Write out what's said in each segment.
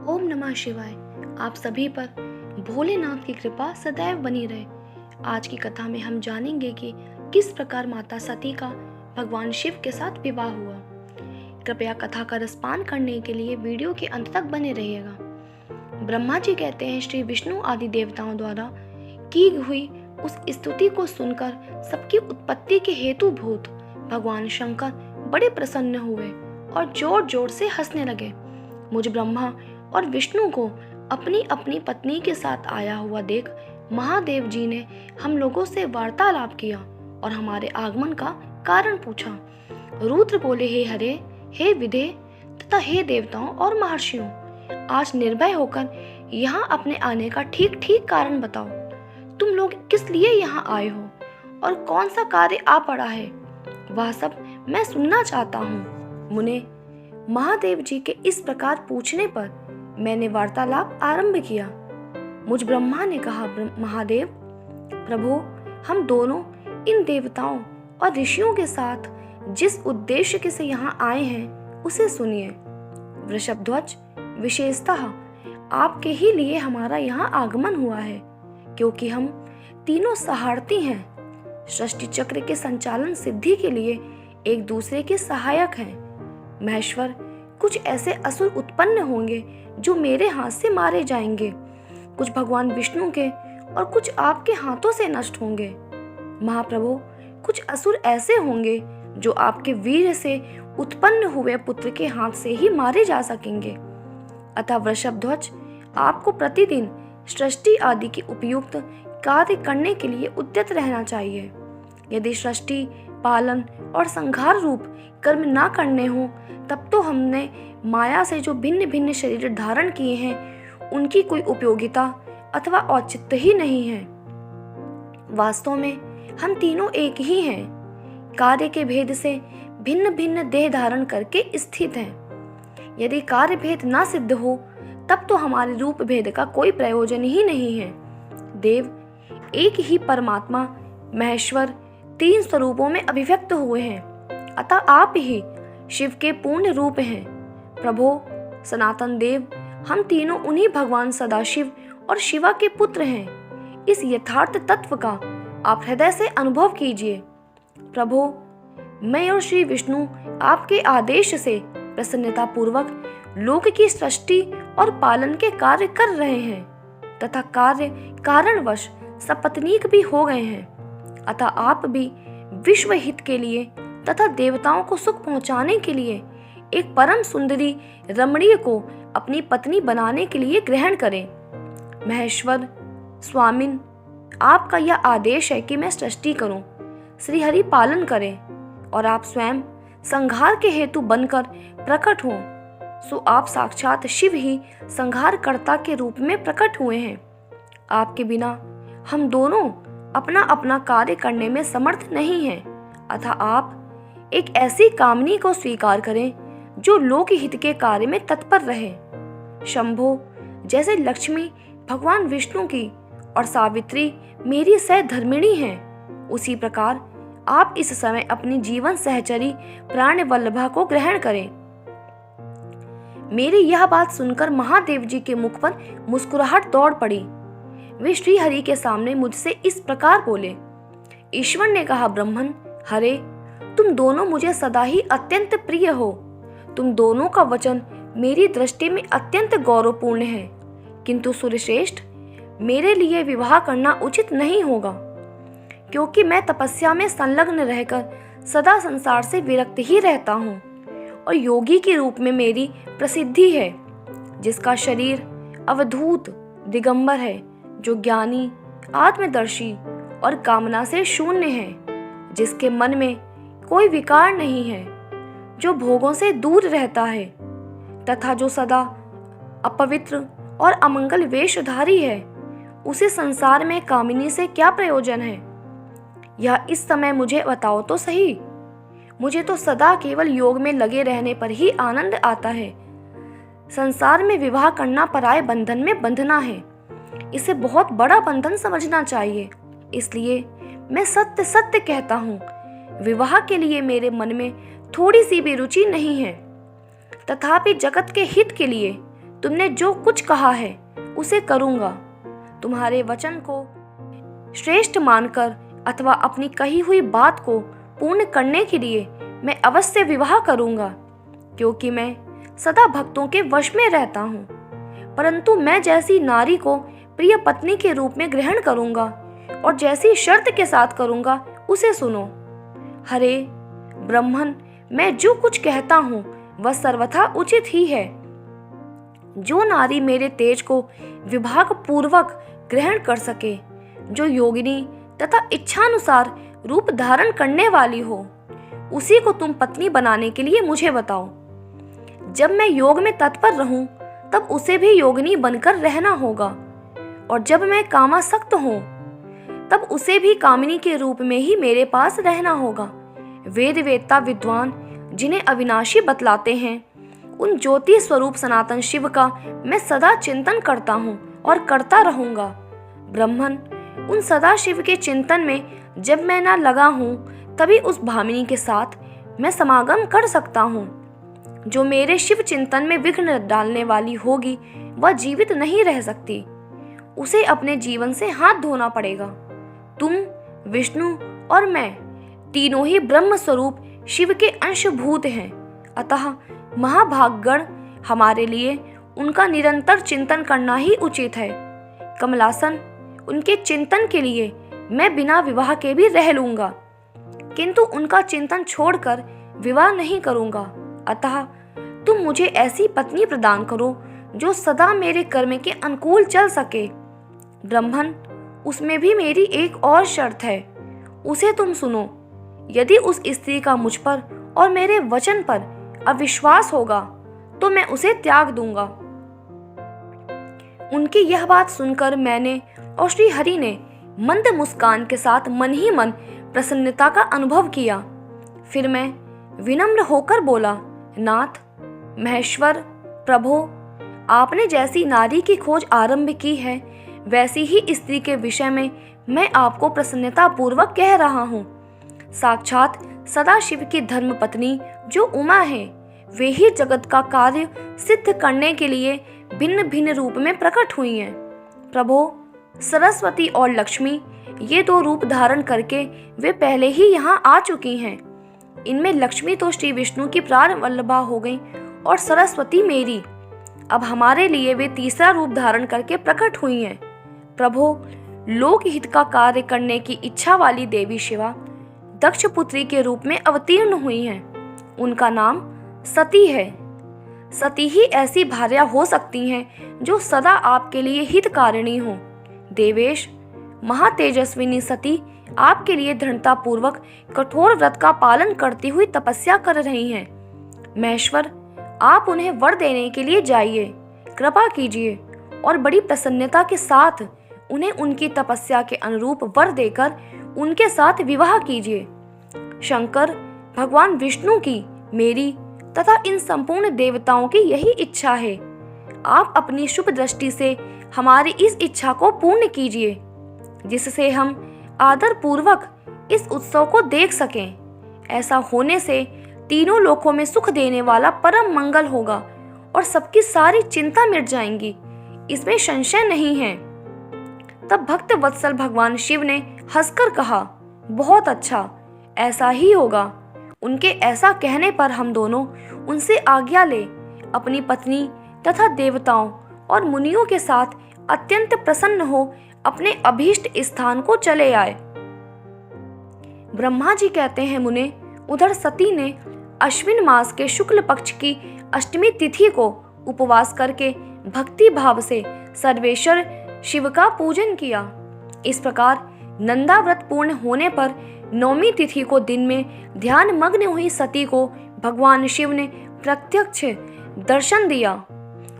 ओम नमः शिवाय। आप सभी पर भोलेनाथ की कृपा सदैव बनी रहे। आज की कथा में हम जानेंगे कि किस प्रकार माता सती का भगवान शिव के साथ विवाह हुआ। कृपया कथा का रसपान करने के लिए वीडियो के अंत तक बने रहिएगा। ब्रह्मा जी कहते हैं, श्री विष्णु आदि देवताओं द्वारा की हुई उस स्तुति को सुनकर सबकी उत्पत्ति के हेतुभूत भगवान शंकर बड़े प्रसन्न हुए और जोर जोर से हंसने लगे। मुझ ब्रह्मा और विष्णु को अपनी अपनी पत्नी के साथ आया हुआ देख महादेव जी ने हम लोगों से वार्तालाप किया और हमारे आगमन का कारण पूछा। रुद्र बोले, हे हरे, हे विधे तथा हे देवताओं और महर्षियों, आज निर्भय होकर यहाँ अपने आने का ठीक ठीक कारण बताओ। तुम लोग किस लिए यहाँ आए हो और कौन सा कार्य आ पड़ा है, वह सब मैं सुनना चाहता हूँ। मुने, महादेव जी के इस प्रकार पूछने पर मैंने वार्तालाप आरंभ किया। मुझ ब्रह्मा ने कहा, महादेव प्रभु, हम दोनों इन देवताओं और ऋषियों के साथ जिस उद्देश्य से यहाँ आए हैं उसे सुनिए। वृषभध्वज, विशेषतः आपके ही लिए हमारा यहाँ आगमन हुआ है, क्योंकि हम तीनों सहारती हैं। सृष्टि चक्र के संचालन सिद्धि के लिए एक दूसरे के सहायक हैं। महेश्वर, कुछ ऐसे असुर उत्पन्न होंगे जो मेरे हाथ से मारे जाएंगे, कुछ भगवान विष्णु के और कुछ आपके हाथों से नष्ट होंगे। महाप्रभु, कुछ असुर ऐसे होंगे जो आपके वीर से उत्पन्न हुए पुत्र के हाथ से ही मारे जा सकेंगे। अतः वृषभध्वज, आपको प्रतिदिन सृष्टि आदि के उपयुक्त कार्य करने के लिए उद्यत रहना चाहिए। यदि सृष्टि, पालन और संहार रूप कर्म ना करने हो, तब तो हमने माया से जो भिन्न भिन्न शरीर धारण किए हैं उनकी कोई उपयोगिता अथवा औचित्य ही नहीं है। वास्तव में हम तीनों एक ही हैं, कार्य के भेद से भिन्न भिन्न देह धारण करके स्थित हैं। यदि कार्य भेद ना सिद्ध हो, तब तो हमारे रूप भेद का कोई प्रयोजन ही नहीं है। देव, एक ही परमात्मा महेश्वर तीन स्वरूपों में अभिव्यक्त हुए हैं, अतः आप ही शिव के पूर्ण रूप हैं। प्रभो सनातन देव, हम तीनों उन्हीं भगवान सदाशिव और शिवा के पुत्र हैं। इस यथार्थ तत्व का आप हृदय से अनुभव कीजिए। प्रभो, मैं और श्री विष्णु आपके आदेश से प्रसन्नता पूर्वक लोक की सृष्टि और पालन के कार्य कर रहे हैं तथा कार्य कारणवश सपत्नीक भी हो गए हैं। अतः आप भी विश्व हित के लिए तथा देवताओं को सुख पहुंचाने के लिए एक परम सुंदरी रमणीय को अपनी पत्नी बनाने के लिए ग्रहण करें। महेश्वर स्वामिन, आपका यह आदेश है कि मैं सृष्टि करूं, श्री हरि पालन करें और आप स्वयं संहार के हेतु बनकर प्रकट हों। सो आप साक्षात शिव ही संहारकर्ता के रूप में प्रकट हुए हैं। आपके बिना हम दोनों अपना अपना कार्य करने में समर्थ नहीं हैं। अतः आप एक ऐसी कामनी को स्वीकार करें जो लोक हित के कार्य में तत्पर रहे। शंभो, जैसे लक्ष्मी भगवान विष्णु की और सावित्री मेरी सहधर्मिणी हैं, उसी प्रकार आप इस समय अपनी जीवन सहचरी प्राण वल्लभा को ग्रहण करें। मेरी यह बात सुनकर महादेव जी के मुख पर मुस्कुराहट दौड़ पड़ी। वे श्री हरि के सामने मुझसे इस प्रकार बोले। ईश्वर ने कहा, ब्रह्मन, हरे, तुम दोनों मुझे सदा ही अत्यंत प्रिय हो। तुम दोनों का वचन मेरी दृष्टि में अत्यंत गौरवपूर्ण है, किंतु सूर्यश्रेष्ठ, मेरे लिए विवाह करना उचित नहीं होगा, क्योंकि मैं तपस्या में संलग्न रहकर सदा संसार से विरक्त ही रहता हूँ और योगी के रूप में मेरी प्रसिद्धि है, जिसका शरीर अवधूत दिगंबर है, जो ज्ञानी, आत्मदर्शी और कामना से शून्य है, जिसके मन में कोई विकार नहीं है, जो भोगों से दूर रहता है तथा जो सदा अपवित्र और अमंगल वेशधारी है। उसे संसार में कामिनी से क्या प्रयोजन है, यह इस समय मुझे बताओ तो सही। मुझे तो सदा केवल योग में लगे रहने पर ही आनंद आता है। संसार में विवाह करना पराये बंधन में बंधना है, इसे बहुत बड़ा बंधन समझना चाहिए। इसलिए मैं सत्य सत्य कहता हूँ, विवाह के लिए मेरे मन में थोड़ी सी भी रुचि नहीं है। तथापि जगत के हित के लिए तुमने जो कुछ कहा है उसे करूँगा। तुम्हारे वचन को श्रेष्ठ मानकर अथवा अपनी कही हुई बात को पूर्ण करने के लिए मैं अवश्य विवाह करूँगा, क्योंकि मैं सदा भक्तों के वश में रहता हूँ। परंतु मैं जैसी नारी को प्रिय पत्नी के रूप में ग्रहण करूँगा और जैसी शर्त के साथ करूँगा उसे सुनो। हरे ब्रह्मन, मैं जो कुछ कहता हूँ वह सर्वथा उचित ही है। जो नारी मेरे तेज को विभाग पूर्वक ग्रहण कर सके, जो योगिनी तथा इच्छानुसार रूप धारण करने वाली हो, उसी को तुम पत्नी बनाने के लिए मुझे बताओ। जब मैं योग में तत्पर रहूं तब उसे भी योगिनी बनकर रहना होगा, और जब मैं कामासक्त हूं तब उसे भी कामिनी के रूप में ही मेरे पास रहना होगा। वेद वेत्ता विद्वान जिन्हें अविनाशी बतलाते हैं, उन ज्योति स्वरूप सनातन शिव का मैं सदा चिंतन करता हूँ और करता रहूंगा। ब्रह्मन, उन सदा शिव के चिंतन में जब मैं ना लगा हूँ तभी उस भामिनी के साथ मैं समागम कर सकता हूँ। जो मेरे शिव चिंतन में विघ्न डालने वाली होगी वह जीवित नहीं रह सकती, उसे अपने जीवन से हाथ धोना पड़ेगा। तुम, विष्णु और मैं तीनों ही ब्रह्म स्वरूप शिव के अंशभूत हैं, अतः महाभागगण हमारे लिए उनका निरंतर चिंतन करना ही उचित है। कमलासन, उनके चिंतन के लिए मैं बिना विवाह के भी रह लूंगा, किंतु उनका चिंतन छोड़कर विवाह नहीं करूंगा। अतः तुम मुझे ऐसी पत्नी प्रदान करो जो सदा मेरे कर्म के अनुकूल चल सके। ब्रह्मन, उसमें भी मेरी एक और शर्त है, उसे तुम सुनो। यदि उस स्त्री का मुझ पर और मेरे वचन पर अविश्वास होगा तो मैं उसे त्याग दूंगा। उनकी यह बात सुनकर मैंने और श्री हरि ने मंद मुस्कान के साथ मन ही मन प्रसन्नता का अनुभव किया। फिर मैं विनम्र होकर बोला, नाथ, महेश्वर, प्रभो, आपने जैसी नारी की खोज आरंभ की है वैसी ही स्त्री के विषय में मैं आपको प्रसन्नता पूर्वक कह रहा हूँ। साक्षात सदाशिव की धर्म पत्नी जो उमा है, वे ही जगत का कार्य सिद्ध करने के लिए भिन्न भिन्न रूप में प्रकट हुई हैं। प्रभो, सरस्वती और लक्ष्मी, ये दो रूप धारण करके वे पहले ही यहाँ आ चुकी हैं। इनमें लक्ष्मी तो श्री विष्णु की प्राण वल्लभा हो गई और सरस्वती मेरी। अब हमारे लिए वे तीसरा रूप धारण करके प्रकट हुई हैं। प्रभो, लोक हित का कार्य करने की इच्छा वाली देवी शिवा दक्ष पुत्री के रूप में अवतीर्ण हुई हैं। उनका नाम सती है। सती ही ऐसी भार्या हो सकती हैं जो सदा आपके लिए हितकारिणी हो। देवेश, महातेजस्विनी सती आपके लिए दृढ़ता पूर्वक कठोर व्रत का पालन करती हुई तपस्या कर रही हैं। महेश्वर, आप उन्हें वर देने के लिए जाइए, कृपा कीजिए और बड़ी प्रसन्नता के साथ उन्हें उनकी तपस्या के अनुरूप वर देकर उनके साथ विवाह कीजिए। शंकर, भगवान विष्णु की, मेरी तथा इन संपूर्ण देवताओं की यही इच्छा है। आप अपनी शुभ दृष्टि से हमारी इस इच्छा को पूर्ण कीजिए, जिससे हम आदर पूर्वक इस उत्सव को देख सकें। ऐसा होने से तीनों लोकों में सुख देने वाला परम मंगल होगा और सबकी सारी चिंता मिट जाएंगी, इसमें संशय नहीं है। तब भक्त वत्सल भगवान शिव ने हंसकर कहा, बहुत अच्छा, ऐसा ही होगा। उनके ऐसा कहने पर हम दोनों उनसे आज्ञा ले अपनी पत्नी तथा देवताओं और मुनियों के साथ अत्यंत प्रसन्न हो अपने अभीष्ट स्थान को चले आए। ब्रह्मा जी कहते हैं, मुने, उधर सती ने अश्विन मास के शुक्ल पक्ष की अष्टमी तिथि को उपवास करके भक्ति भाव से सर्वेश्वर शिव का पूजन किया। इस प्रकार नंदा व्रत पूर्ण होने पर नौमी तिथि को दिन में ध्यान मग्न हुई सती को भगवान शिव ने प्रत्यक्ष दर्शन दिया।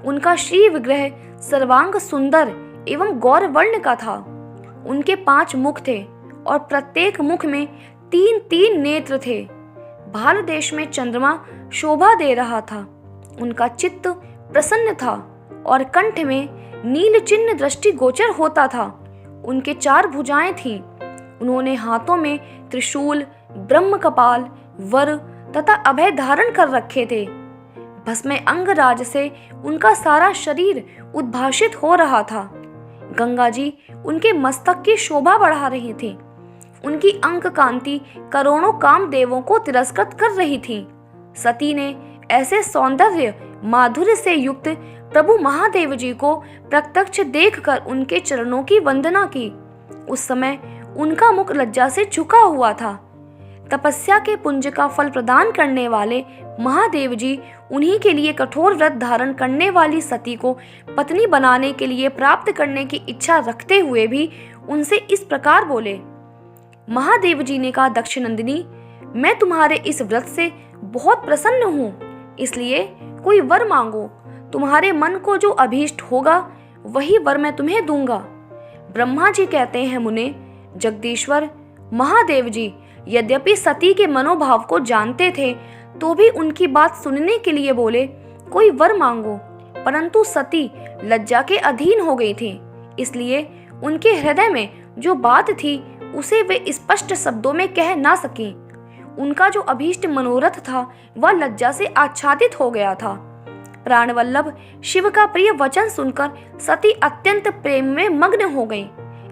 उनका श्री विग्रह सर्वांग सुंदर एवं गौर वर्ण का था। उनके 5 मुख थे और प्रत्येक मुख में 3-3 नेत्र थे। भारत देश में चंद्रमा शोभा दे रहा था। उनका चित्त प्रसन्न था और कंठ में नील चिन्ह दृष्टि गोचर होता था। उनके 4 भुजाएं थीं। उन्होंने हाथों में त्रिशूल, ब्रह्म कपाल, वर तथा अभय धारण कर रखे थे। भस्मे अंगराज से उनका सारा शरीर उद्भासित हो रहा था। गंगा जी उनके मस्तक की शोभा बढ़ा रही थी। उनकी अंक कांति करोड़ों कामदेवों को तिरस्कृत कर रही थी। सती ने ऐसे सौंदर्य माधुर्य से युक्त प्रभु महादेव जी को प्रत्यक्ष देखकर उनके चरणों की वंदना की। उस समय उनका मुख लज्जा से झुका हुआ था। तपस्या के पुंज का फल प्रदान करने वाले महादेव जी उन्हीं के लिए कठोर व्रत धारण करने वाली सती को पत्नी बनाने के लिए प्राप्त करने की इच्छा रखते हुए भी उनसे इस प्रकार बोले। महादेव जी ने कहा, दक्ष नंदिनी, मैं तुम्हारे इस व्रत से बहुत प्रसन्न हूँ, इसलिए कोई वर मांगो। तुम्हारे मन को जो अभीष्ट होगा वही वर मैं तुम्हें दूंगा। ब्रह्मा जी कहते हैं, मुने जगदीश्वर महादेव जी यद्यपि सती के मनोभाव को जानते थे तो भी उनकी बात सुनने के लिए बोले, कोई वर मांगो। परंतु सती लज्जा के अधीन हो गई थी, इसलिए उनके हृदय में जो बात थी उसे वे स्पष्ट शब्दों में कह ना सकी। उनका जो अभीष्ट मनोरथ था वह लज्जा से आच्छादित हो गया था। प्राणवल्लभ शिव का प्रिय वचन सुनकर सती अत्यंत प्रेम में मग्न हो गई।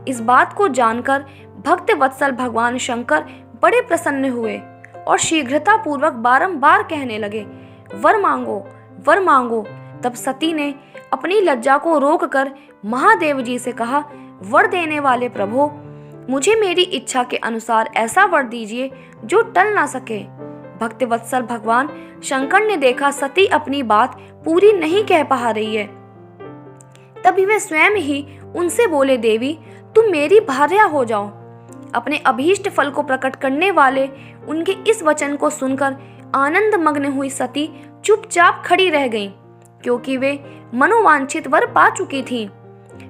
इस बात को जानकर भक्त वत्सल भगवान शंकर बड़े प्रसन्न हुए और शीघ्रता पूर्वक बारंबार कहने लगे, वर मांगो, वर मांगो। तब सती ने अपनी लज्जा को रोककर महादेव जी से कहा, वर देने वाले प्रभु, मुझे मेरी इच्छा के अनुसार ऐसा वर दीजिए जो टल ना सके। भक्त वत्सल भगवान शंकर ने देखा सती अपनी बात पूरी नहीं कह पा रही है। तभी वे स्वयं ही उनसे बोले, देवी तुम मेरी भार्या हो जाओ। अपने अभीष्ट फल को प्रकट करने वाले उनके इस वचन को सुनकर आनंद मग्न हुई सती चुपचाप खड़ी रह गईं, क्योंकि वे मनोवांछित वर पा चुकी थीं।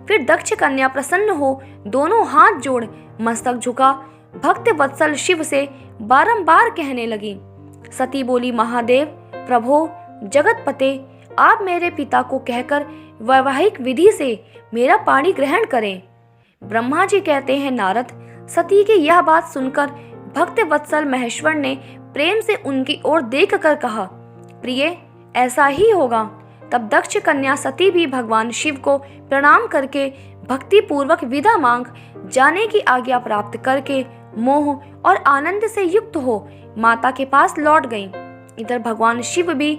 फिर दक्ष कन्या प्रसन्न हो दोनों हाथ जोड़ मस्तक झुका भक्त वत्सल शिव से बारंबार कहने लगी। सती बोली, महादेव प्रभो जगतपते, आप मेरे पिता को कहकर वैवाहिक विधि से मेरा पाणी ग्रहण करें। ब्रह्मा जी कहते हैं, नारद, सती की यह बात सुनकर भक्त वत्सल महेश्वर ने प्रेम से उनकी ओर देखकर कहा, प्रिय ऐसा ही होगा। तब दक्ष कन्या सती भी भगवान शिव को प्रणाम करके भक्ति पूर्वक विदा मांग जाने की आज्ञा प्राप्त करके मोह और आनंद से युक्त हो माता के पास लौट गईं। इधर भगवान शिव भी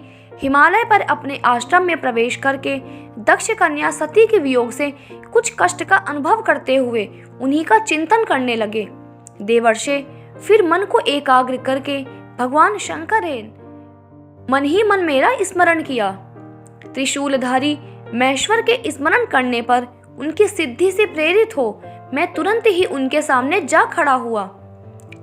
हिमालय पर अपने आश्रम में प्रवेश करके दक्ष कन्या सती के वियोग से कुछ कष्ट का अनुभव करते हुए उन्हीं का चिंतन करने लगे। देवर्षे फिर मन को एकाग्र करके भगवान शंकर ने मन ही मन मेरा स्मरण किया। त्रिशूलधारी महेश्वर के स्मरण करने पर उनकी सिद्धि से प्रेरित हो मैं तुरंत ही उनके सामने जा खड़ा हुआ।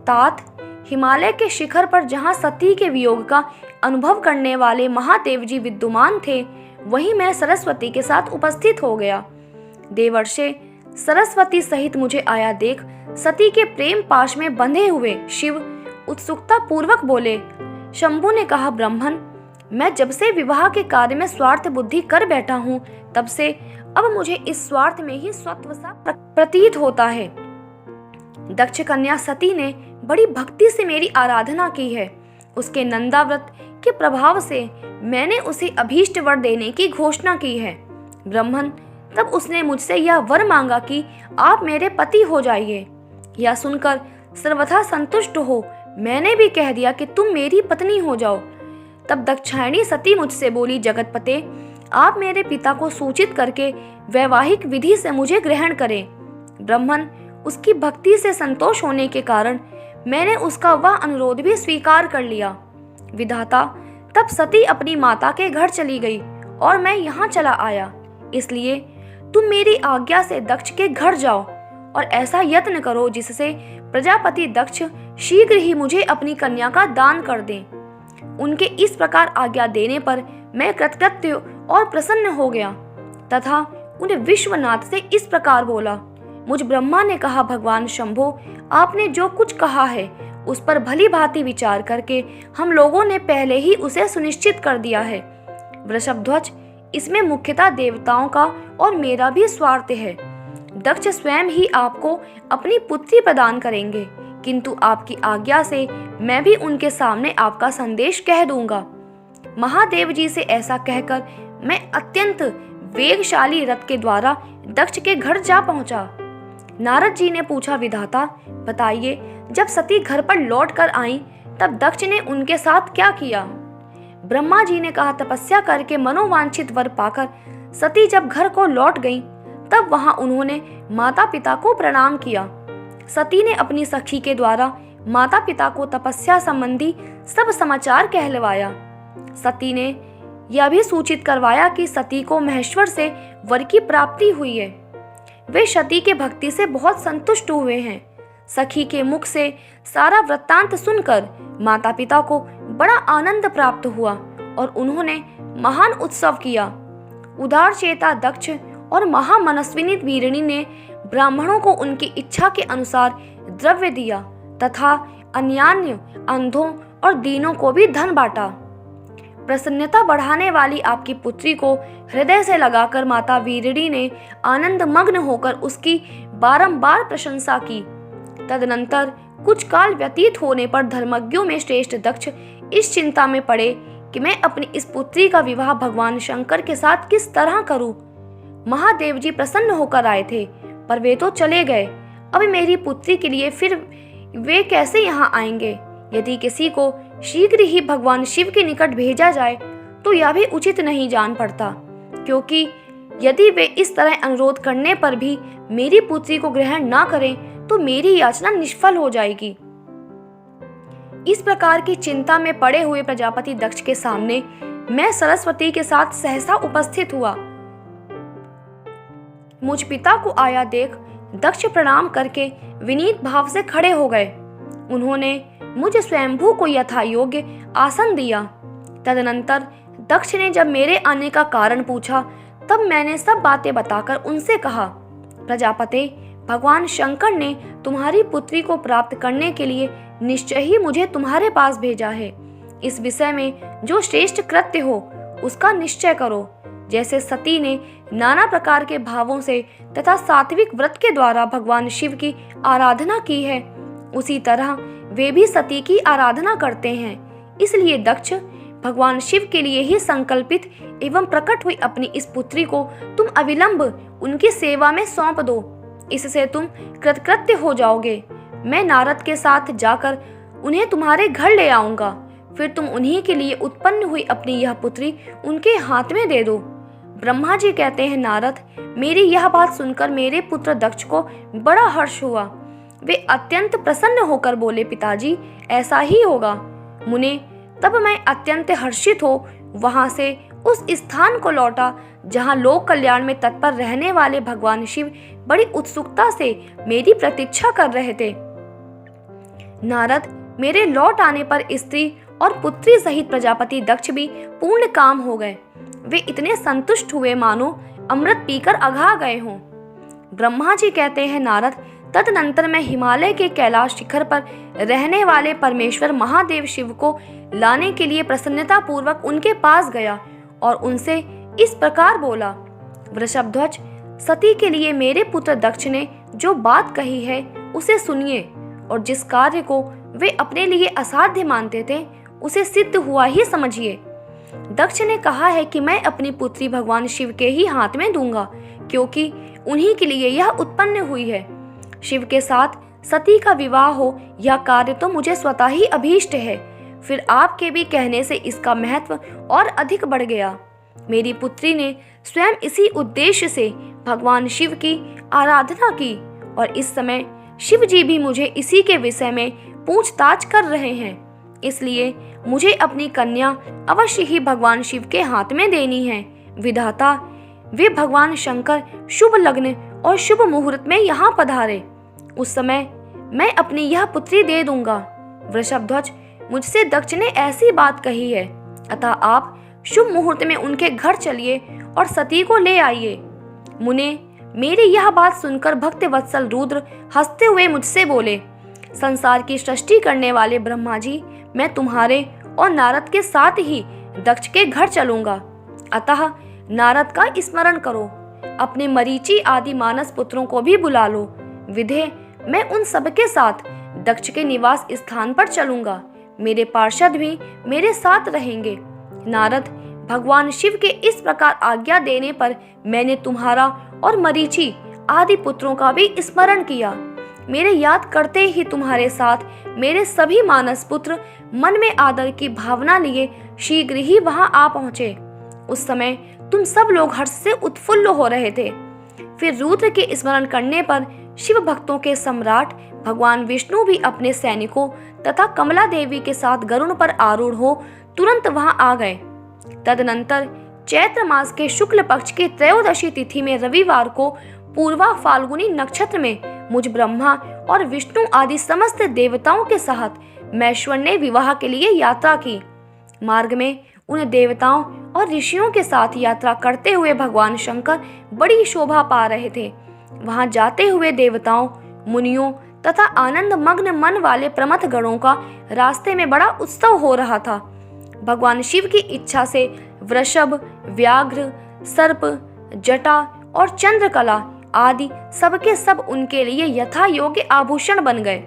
तात हिमालय के शिखर पर जहाँ सती के वियोग का अनुभव करने वाले महादेव जी विद्यमान थे, वहीं मैं सरस्वती के साथ उपस्थित हो गया। देवर्षे सरस्वती सहित मुझे आया देख सती के प्रेम पाश में बंधे हुए शिव उत्सुकता पूर्वक बोले। शंभु ने कहा, ब्राह्मण, मैं जब से विवाह के कार्य में स्वार्थ बुद्धि कर बैठा हूँ तब से अब मुझे इस स्वार्थ में ही स्वत्व सा प्रतीत होता है। दक्ष कन्या सती ने बड़ी भक्ति से मेरी आराधना की है। उसके नंदाव्रत के प्रभाव से मैंने उसे अभीष्ट वर देने की घोषणा की है। ब्राह्मण, तब उसने मुझसे यह वर मांगा कि आप मेरे पति हो जाइए। यह सुनकर सर्वथा संतुष्ट हो मैंने भी कह दिया कि तुम मेरी पत्नी हो जाओ। तब दक्षायणी सती मुझसे बोली, जगतपते, आप मेरे पिता को सूचित करके वैवाहिक विधि से मुझे ग्रहण करें। ब्राह्मण, उसकी भक्ति से संतोष होने के कारण मैंने उसका वह अनुरोध भी स्वीकार कर लिया। विधाता, तब सती अपनी माता के घर चली गई और मैं यहाँ चला आया। इसलिए तुम मेरी आज्ञा से दक्ष के घर जाओ और ऐसा यत्न करो जिससे प्रजापति दक्ष शीघ्र ही मुझे अपनी कन्या का दान कर दें। उनके इस प्रकार आज्ञा देने पर मैं कृतकृत्य और प्रसन्न हो गया तथा उन्हें विश्वनाथ से इस प्रकार बोला, मुझ ब्रह्मा ने कहा, भगवान शंभो, आपने जो कुछ कहा है उस पर भली भांति विचार करके हम लोगों ने पहले ही उसे सुनिश्चित कर दिया है। वृषभध्वज, इसमें मुख्यतः देवताओं का और मेरा भी स्वार्थ है। दक्ष स्वयं ही आपको अपनी पुत्री प्रदान करेंगे, किंतु आपकी आज्ञा से मैं भी उनके सामने आपका संदेश कह दूंगा। महादेव जी से ऐसा कहकर मैं अत्यंत वेगशाली रथ के द्वारा दक्ष के घर जा पहुंचा। नारद जी ने पूछा, विधाता बताइए, जब सती घर पर लौट कर आई तब दक्ष ने उनके साथ क्या किया? ब्रह्मा जी ने कहा, तपस्या करके मनोवांछित वर पाकर सती जब घर को लौट गईं, तब वहां उन्होंने माता पिता को प्रणाम किया। सती ने अपनी सखी के द्वारा माता पिता को तपस्या संबंधी सब समाचार कहलवाया। सती ने यह भी सूचित करवाया कि सती को महेश्वर से वर की प्राप्ति हुई है। वे सती के भक्ति से बहुत संतुष्ट हुए हैं। सखी के मुख से सारा वृत्तांत सुनकर माता पिता को बड़ा आनंद प्राप्त हुआ और उन्होंने महान उत्सव किया। उदार चेता दक्ष और महामनस्विनी वीरिणी ने ब्राह्मणों को उनकी इच्छा के अनुसार द्रव्य दिया तथा अन्यान्य अंधों और दीनों को भी धन बांटा। प्रसन्नता बढ़ाने वाली आपकी पुत्री को हृदय से लगाकर माता वीरिणी ने आनंद मग्न होकर उसकी बारंबार प्रशंसा की। तदनंतर कुछ काल व्यतीत होने पर धर्मज्ञों में श्रेष्ठ दक्ष इस चिंता में पड़े कि मैं अपनी इस पुत्री का विवाह भगवान शंकर के साथ किस तरह करूं। महादेव जी प्रसन्न होकर आए थे, पर वे तो चले गए। अब मेरी पुत्री के लिए फिर वे कैसे यहाँ आएंगे? यदि किसी को शीघ्र ही भगवान शिव के निकट भेजा जाए तो यह भी उचित नहीं जान पड़ता, क्योंकि यदि वे इस तरह अनुरोध करने पर भी मेरी पुत्री को ग्रहण ना करें तो मेरी याचना निष्फल हो जाएगी। इस प्रकार की चिंता में पड़े हुए प्रजापति दक्ष के सामने मैं सरस्वती के साथ सहसा उपस्थित हुआ। मुझ पिता को आया देख दक्ष प्रणाम करके विनीत भाव से खड़े हो गए। उन्होंने मुझ स्वयंभू को यथा योग्य आसन दिया। तदनंतर दक्ष ने जब मेरे आने का कारण पूछा तब मैंने सब बातें बताकर उनसे कहा, प्रजापते, भगवान शंकर ने तुम्हारी पुत्री को प्राप्त करने के लिए निश्चय ही मुझे तुम्हारे पास भेजा है। इस विषय में जो श्रेष्ठ कृत्य हो उसका निश्चय करो। जैसे सती ने नाना प्रकार के भावों से तथा सात्विक व्रत के द्वारा भगवान शिव की आराधना की है, उसी तरह वे भी सती की आराधना करते हैं। इसलिए दक्ष, भगवान शिव के लिए ही संकल्पित एवं प्रकट हुई अपनी इस पुत्री को तुम अविलंब उनकी सेवा में सौंप दो। इससे तुम कृतकृत्य हो जाओगे। मैं नारद के साथ जाकर उन्हें तुम्हारे घर ले आऊंगा। फिर तुम उन्हीं के लिए उत्पन्न हुई अपनी यह पुत्री उनके हाथ में दे दो। ब्रह्मा जी कहते हैं, नारद, मेरी यह बात सुनकर मेरे पुत्र दक्ष को बड़ा हर्ष हुआ। वे अत्यंत प्रसन्न होकर बोले, पिताजी, ऐसा ही होगा। मुने, तब मैं अत्यंत हर्षित हो वहां से उस स्थान को लौटा जहां लोक कल्याण में तत्पर रहने वाले भगवान शिव बड़ी उत्सुकता से मेरी प्रतीक्षा कर रहे थे। नारद, मेरे लौट आने पर स्त्री और पुत्री सहित प्रजापति दक्ष भी पूर्ण काम हो गए। वे इतने संतुष्ट हुए मानो अमृत पीकर अघा गए हों। ब्रह्मा जी कहते हैं, नारद, तदनंतर मैं हिमालय के कैलाश शिखर पर रहने वाले परमेश्वर महादेव शिव को लाने के लिए प्रसन्नता पूर्वक उनके पास गया और उनसे इस प्रकार बोला, वृषभध्वज, सती के लिए मेरे पुत्र दक्ष ने जो बात कही है उसे सुनिए और जिस कार्य को वे अपने लिए असाध्य मानते थे उसे सिद्ध हुआ ही समझिए। दक्ष ने कहा है कि मैं अपनी पुत्री भगवान शिव के ही हाथ में दूंगा, क्योंकि उन्हीं के लिए यह उत्पन्न हुई है। शिव के साथ सती का विवाह हो यह कार्य तो मुझे स्वतः ही अभीष्ट है। फिर आपके भी कहने से इसका महत्व और अधिक बढ़ गया। मेरी पुत्री ने स्वयं इसी उद्देश्य से भगवान शिव की आराधना की और इस समय शिव जी भी मुझे इसी के विषय में पूछताछ कर रहे हैं। इसलिए मुझे अपनी कन्या अवश्य ही भगवान शिव के हाथ में देनी है। विधाता, वे भगवान शंकर शुभ लग्न और शुभ मुहूर्त में यहाँ पधारे, उस समय मैं अपनी यह पुत्री दे दूंगा। वृषभध्वज, मुझसे दक्ष ने ऐसी बात कही है, अतः आप शुभ मुहूर्त में उनके घर चलिए और सती को ले आइए। मुने, मेरी यह बात सुनकर भक्त वत्सल रुद्र हंसते हुए मुझसे बोले, संसार की सृष्टि करने वाले ब्रह्मा जी, मैं तुम्हारे और नारद के साथ ही दक्ष के घर चलूंगा। अतः नारद का स्मरण करो, अपने मरीचि आदि मानस पुत्रों को भी बुला लो। विधे, मैं उन सबके साथ दक्ष के निवास स्थान पर चलूंगा। मेरे पार्षद भी मेरे साथ रहेंगे। नारद, भगवान शिव के इस प्रकार आज्ञा देने पर मैंने तुम्हारा और मरीचि आदि पुत्रों का भी स्मरण किया। मेरे याद करते ही तुम्हारे साथ मेरे सभी मानस पुत्र मन में आदर की भावना लिए शीघ्र ही वहां आ पहुंचे। उस समय तुम सब लोग हर्ष से उत्फुल्ल हो रहे थे। फिर रुद्र के स्मरण करने पर शिव भक्तों के सम्राट भगवान विष्णु भी अपने सैनिकों तथा कमला देवी के साथ गरुड़ पर आरूढ़ हो तुरंत वहां आ गए। तदनंतर चैत्र मास के शुक्ल पक्ष की त्रयोदशी तिथि में रविवार को पूर्वा फाल्गुनी नक्षत्र में मुझ ब्रह्मा और विष्णु आदि समस्त देवताओं के साथ महेश्वर ने विवाह के लिए यात्रा की। मार्ग में उन देवताओं और ऋषियों के साथ यात्रा करते हुए भगवान शंकर बड़ी शोभा पा रहे थे। वहां जाते हुए देवताओं, मुनियों तथा आनंद मग्न मन वाले प्रमथ गणों का रास्ते में बड़ा उत्सव हो रहा था। भगवान शिव की इच्छा से वृषभ, व्याघ्र, सर्प, जटा और चंद्रकला आदि सबके सब उनके लिए यथा योग्य आभूषण बन गए।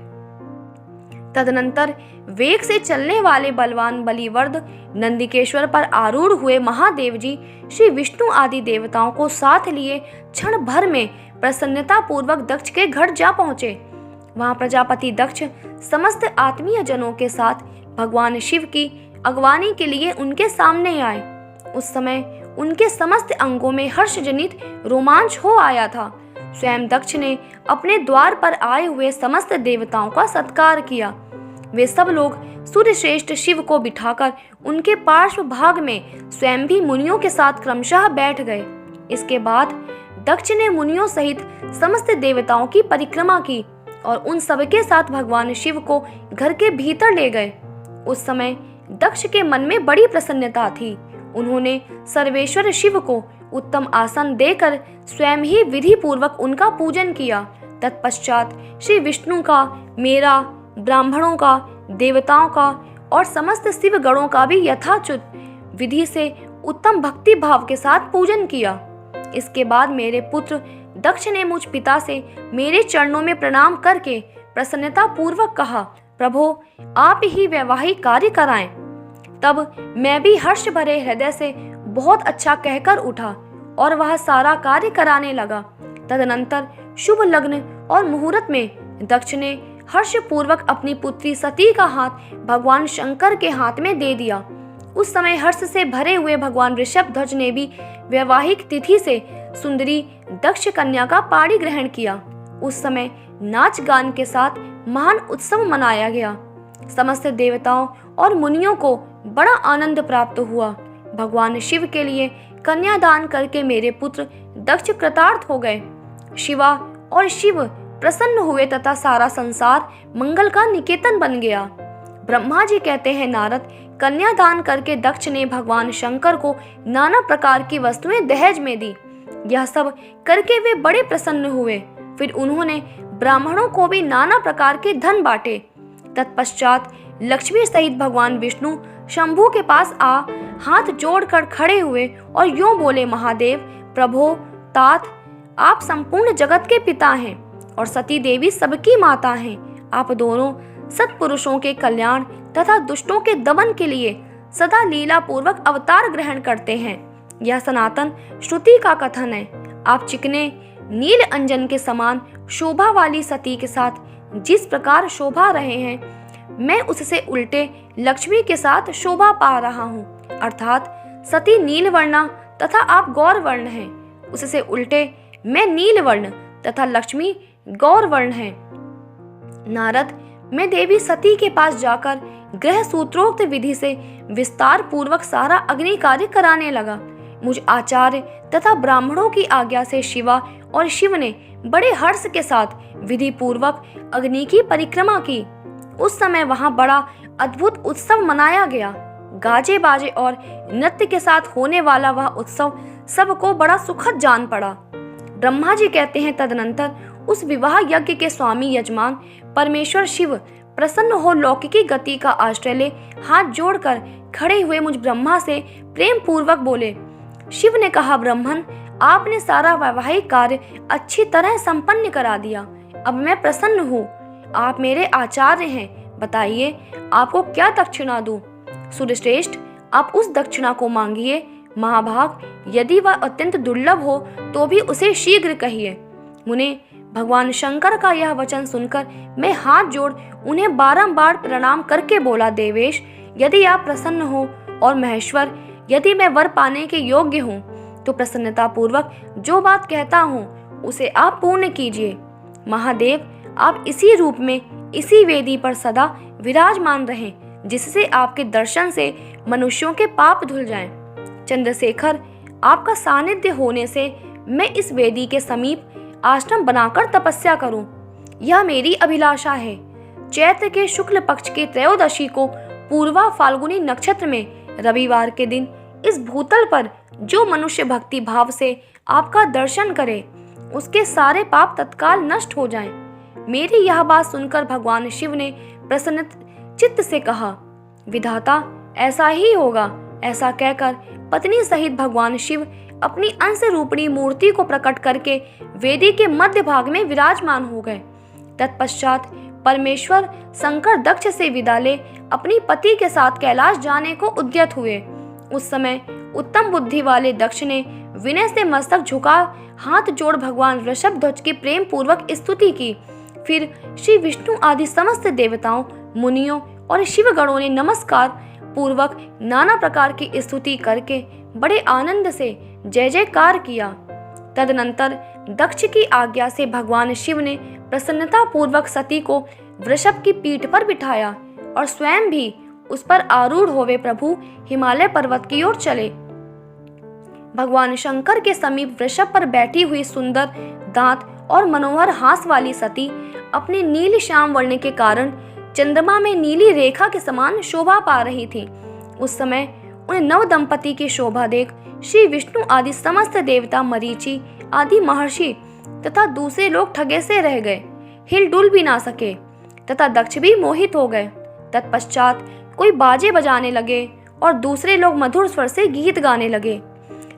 तदनंतर वेग से चलने वाले बलवान बलिवर्द नंदिकेश्वर पर आरूढ़ हुए महादेव जी श्री विष्णु आदि देवताओं को साथ लिए क्षण भर में प्रसन्नता पूर्वक दक्ष के घर जा पहुंचे। वहां प्रजापति दक्ष समस्त आत्मीय जनों के साथ भगवान शिव की अगवानी के लिए उनके सामने आए। उस समय उनके समस्त अंगों में हर्षजनित रोमांच हो आया था। स्वयं दक्ष ने अपने द्वार पर आए हुए समस्त देवताओं का सत्कार किया। वे सब लोग सूर्य श्रेष्ठ शिव को बिठाकर उनके पार्श्व भाग में स्वयं भी मुनियों के साथ क्रमशः बैठ गए। इसके बाद दक्ष ने मुनियों सहित समस्त देवताओं की परिक्रमा की और उन सबके साथ भगवान शिव को घर के भीतर ले गए। उस समय दक्ष के मन में बड़ी प्रसन्नता थी। उन्होंने सर्वेश्वर शिव को उत्तम आसन देकर स्वयं ही विधि पूर्वक उनका पूजन किया। तत्पश्चात श्री विष्णु का, मेरा, ब्राह्मणों का, देवताओं का और समस्त शिव गणों का भी यथाचित विधि से उत्तम भक्ति भाव के साथ पूजन किया। इसके बाद मेरे पुत्र दक्ष ने मुझ पिता से मेरे चरणों में प्रणाम करके प्रसन्नता पूर्वक कहा, प्रभो आप ही वैवाहिक कार्य कराएं। तब मैं भी हर्ष भरे हृदय से बहुत अच्छा कहकर उठा और वह सारा कार्य कराने लगा। तदनंतर शुभ लग्न और मुहूर्त में दक्ष ने हर्ष पूर्वक अपनी पुत्री सती का हाथ भगवान शंकर के हाथ में दे दिया। उस समय हर्ष से भरे हुए भगवान ऋषभध्वज ने भी वैवाहिक तिथि से सुंदरी दक्ष कन्या का पाणी ग्रहण किया। उस समय नाच गान के साथ महान उत्सव मनाया गया। समस्त देवताओं और मुनियों को बड़ा आनंद प्राप्त हुआ। भगवान शिव के लिए कन्यादान करके मेरे पुत्र दक्ष कृतार्थ हो गए। शिवा और शिव प्रसन्न हुए तथा सारा संसार मंगल का निकेतन बन गया। ब्रह्मा जी कहते हैं, नारद, कन्यादान करके दक्ष ने भगवान शंकर को नाना प्रकार की वस्तुएं दहेज में दी। यह सब करके वे बड़े प्रसन्न हुए। फिर उन्होंने ब्राह्मणों को भी नाना प्रकार के धन बांटे। तत्पश्चात लक्ष्मी सहित भगवान विष्णु शंभू के पास आ हाथ जोड़कर खड़े हुए और यूं बोले, महादेव, प्रभो, तात, आप संपूर्ण जगत के पिता हैं और सती देवी सबकी माता हैं। आप दोनों सत्पुरुषों के कल्याण तथा दुष्टों के दमन के लिए सदा लीला पूर्वक अवतार ग्रहण करते हैं। यह सनातन श्रुति का कथन है। आप चिकने नील अंजन के समान शोभा वाली सती के साथ जिस प्रकार शोभा रहे हैं, मैं उससे उल्टे लक्ष्मी के साथ शोभा पा रहा हूँ। अर्थात सती नील वर्णा तथा आप गौर वर्ण हैं, उससे उल्टे मैं नील वर्ण तथा लक्ष्मी गौर वर्ण है। नारद, मैं देवी सती के पास जाकर ग्रह सूत्रोक्त विधि से विस्तार पूर्वक सारा अग्नि कार्य कराने लगा। मुझ आचार्य तथा ब्राह्मणों की आज्ञा से शिवा और शिव ने बड़े हर्ष के साथ विधि पूर्वक अग्नि की परिक्रमा की। उस समय वहां बड़ा अद्भुत उत्सव मनाया गया। गाजे बाजे और नृत्य के साथ होने वाला वह उत्सव सबको बड़ा सुखद जान पड़ा। ब्रह्मा जी कहते हैं, तदनंतर उस विवाह यज्ञ के स्वामी यजमान परमेश्वर शिव प्रसन्न हो लौकिकी गति का आश्रय ले हाथ जोड़कर खड़े हुए मुझ ब्रह्मा से प्रेम पूर्वक बोले। शिव ने कहा, ब्रह्मन, आपने सारा वैवाहिक कार्य अच्छी तरह संपन्न करा दिया। अब मैं प्रसन्न हूँ। आप मेरे आचार्य हैं, बताइए आपको क्या दक्षिणा दूं। सूर्यश्रेष्ठ, आप उस दक्षिणा को मांगिए। महाभाग, यदि वह अत्यंत दुर्लभ हो तो भी उसे शीघ्र कहिए। मुने, भगवान शंकर का यह वचन सुनकर मैं हाथ जोड़ उन्हें बारंबार प्रणाम करके बोला, देवेश, यदि आप प्रसन्न हो और महेश्वर, यदि मैं वर पाने के योग्य हूँ तो प्रसन्नता पूर्वक जो बात कहता हूँ उसे आप पूर्ण कीजिए। महादेव, आप इसी रूप में इसी वेदी पर सदा विराजमान रहें, जिससे आपके दर्शन से मनुष्यों के पाप धुल जाएं। चंद्रशेखर, आपका सानिध्य होने से मैं इस वेदी के समीप आश्रम बनाकर तपस्या करूं, यह मेरी अभिलाषा है। चैत्र के शुक्ल पक्ष की त्रयोदशी को पूर्वा फाल्गुनी नक्षत्र में रविवार के दिन इस भूतल पर जो मनुष्य भक्ति भाव से आपका दर्शन करे, उसके सारे पाप तत्काल नष्ट हो जाएं। मेरी यह बात सुनकर भगवान शिव ने प्रसन्न चित्त से कहा, विधाता, ऐसा ही होगा। ऐसा कहकर पत्नी सहित भगवान शिव अपनी अंश रूपणी मूर्ति को प्रकट करके वेदी के मध्य भाग में विराजमान हो गए। तत्पश्चात परमेश्वर शंकर दक्ष से विदा ले अपनी पति के साथ कैलाश जाने को उद्यत हुए। उस समय उत्तम बुद्धि वाले दक्ष ने विनय से मस्तक झुका हाथ जोड़ भगवान ऋषभ ध्वज की प्रेम पूर्वक स्तुति की। फिर श्री विष्णु आदि समस्त देवताओं, मुनियों और शिवगणों ने नमस्कार पूर्वक नाना प्रकार की स्तुति करके बड़े आनंद से जय जयकार किया। तदनंतर दक्ष की आज्ञा से भगवान शिव ने प्रसन्नता पूर्वक सती को वृषभ की पीठ पर बिठाया और स्वयं भी उस पर आरूढ़ होवे प्रभु हिमालय पर्वत की ओर चले। भगवान शंकर के समीप वृषभ पर बैठी हुई सुंदर दांत और मनोहर हास वाली सती अपने नील श्याम वर्ण के कारण चंद्रमा में नीली रेखा के समान शोभा पा रही थी। उस समय उन नव दंपति की शोभा देख श्री विष्णु आदि समस्त देवता, मरीचि आदि महर्षि तथा दूसरे लोग ठगे से रह गए, हिलडुल भी ना सके, तथा दक्ष भी मोहित हो गए। तत्पश्चात कोई बाजे बजाने लगे और दूसरे लोग मधुर स्वर से गीत गाने लगे।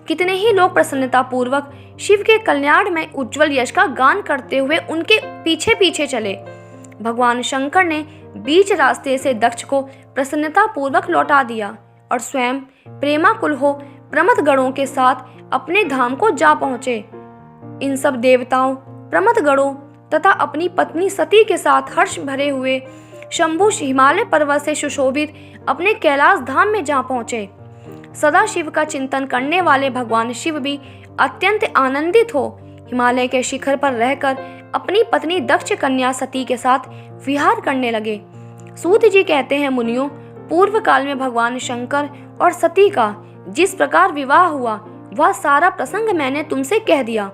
कितने ही लोग प्रसन्नता पूर्वक शिव के कल्याण में उज्जवल यश का गान करते हुए उनके पीछे पीछे चले। भगवान शंकर ने बीच रास्ते से दक्ष को प्रसन्नता पूर्वक लौटा दिया और स्वयं प्रेमाकुल हो प्रमथ गणों के साथ अपने धाम को जा पहुंचे। इन सब देवताओं, प्रमथ गणों तथा अपनी पत्नी सती के साथ हर्ष भरे हुए शंभु हिमालय पर्वत से सुशोभित अपने कैलाश धाम में जा पहुंचे। सदा शिव का चिंतन करने वाले भगवान शिव भी अत्यंत आनंदित हो हिमालय के शिखर पर रहकर अपनी पत्नी दक्ष कन्या सती के साथ विहार करने लगे। सूत जी कहते हैं, मुनियों, पूर्व काल में भगवान शंकर और सती का जिस प्रकार विवाह हुआ वह सारा प्रसंग मैंने तुमसे कह दिया।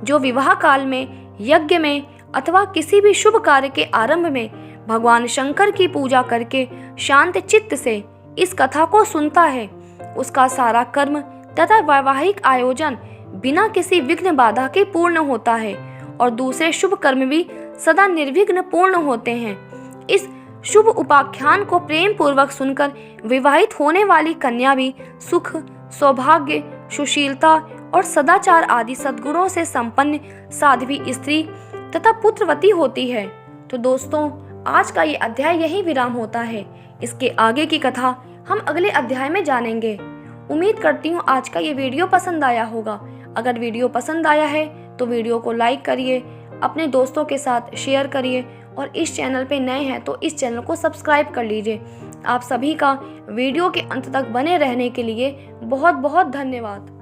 जो विवाह काल में, यज्ञ में अथवा किसी भी शुभ कार्य के आरंभ में भगवान शंकर की पूजा करके शांत चित्त से इस कथा को सुनता है, उसका सारा कर्म तथा वैवाहिक आयोजन बिना किसी विघ्न बाधा के पूर्ण होता है और दूसरे शुभ कर्म भी सदा निर्विघ्न पूर्ण होते हैं। इस शुभ उपाख्यान को प्रेम पूर्वक सुनकर विवाहित होने वाली कन्या भी सुख, सौभाग्य, सुशीलता और सदाचार आदि सद्गुणों से संपन्न साध्वी स्त्री तथा पुत्रवती होती है। तो दोस्तों, आज का ये अध्याय यही विराम होता है। इसके आगे की कथा हम अगले अध्याय में जानेंगे। उम्मीद करती हूँ आज का ये वीडियो पसंद आया होगा। अगर वीडियो पसंद आया है तो वीडियो को लाइक करिए, अपने दोस्तों के साथ शेयर करिए और इस चैनल पे नए हैं तो इस चैनल को सब्सक्राइब कर लीजिए। आप सभी का वीडियो के अंत तक बने रहने के लिए बहुत बहुत धन्यवाद।